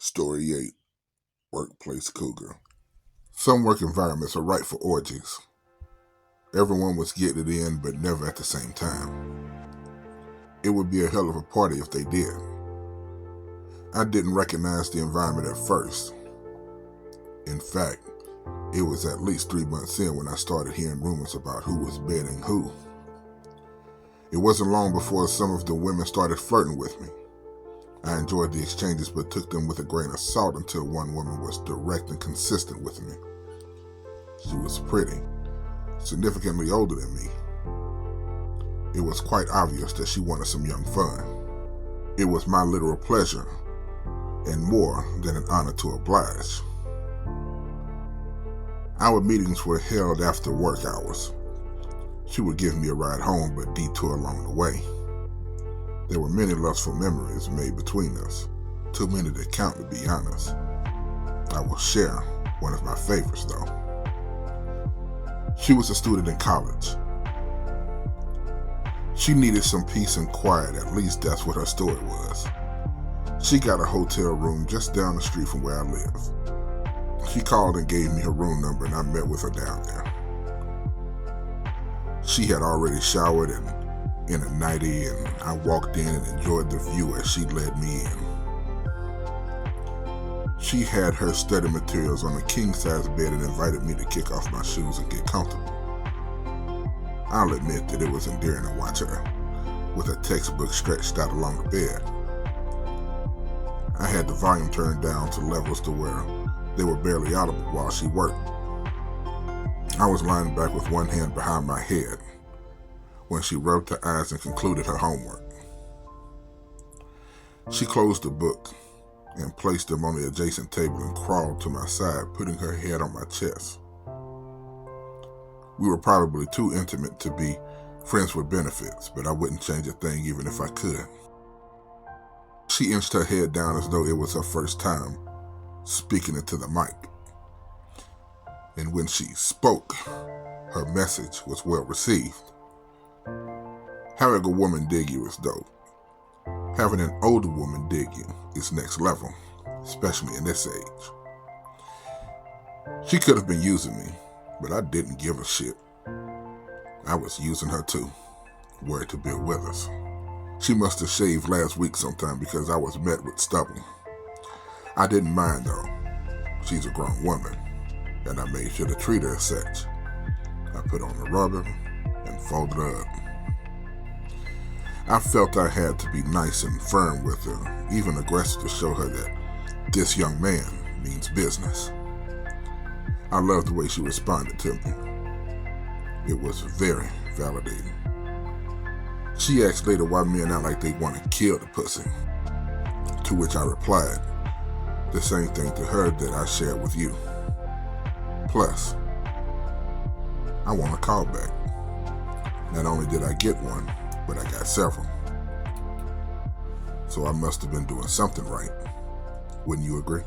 Story 8, Workplace Cougar. Some work environments are right for orgies. Everyone was getting it in, but never at the same time. It would be a hell of a party if they did. I didn't recognize the environment at first. In fact, it was at least 3 months in when I started hearing rumors about who was bedding who. It wasn't long before some of the women started flirting with me. I enjoyed the exchanges but took them with a grain of salt until one woman was direct and consistent with me. She was pretty, significantly older than me. It was quite obvious that she wanted some young fun. It was my literal pleasure, and more than an honor to oblige. Our meetings were held after work hours. She would give me a ride home but detour along the way. There were many lustful memories made between us, too many to count, to be honest. I will share one of my favorites though. She was a student in college. She needed some peace and quiet, at least that's what her story was. She got a hotel room just down the street from where I live. She called and gave me her room number and I met with her down there. She had already showered and in a nightie, and I walked in and enjoyed the view as she led me in. She had her study materials on a king-size bed and invited me to kick off my shoes and get comfortable. I'll admit that it was endearing to watch her, with a textbook stretched out along the bed. I had the volume turned down to levels to where they were barely audible while she worked. I was lying back with one hand behind my head when she rubbed her eyes and concluded her homework. She closed the book and placed them on the adjacent table and crawled to my side, putting her head on my chest. We were probably too intimate to be friends with benefits, but I wouldn't change a thing even if I could. She inched her head down as though it was her first time speaking into the mic. And when she spoke, her message was well received. Having a woman dig you is dope. Having an older woman dig you is next level, especially in this age. She could have been using me, but I didn't give a shit. I was using her too. Word to Bill Withers. She must have shaved last week sometime because I was met with stubble. I didn't mind though. She's a grown woman, and I made sure to treat her as such. I put on the rubber and folded her up. I felt I had to be nice and firm with her, even aggressive to show her that this young man means business. I loved the way she responded to me. It was very validating. She asked later why men act like they want to kill the pussy, to which I replied the same thing to her that I shared with you. Plus, I want a call back. Not only did I get one, but I got several. So I must have been doing something right. Wouldn't you agree?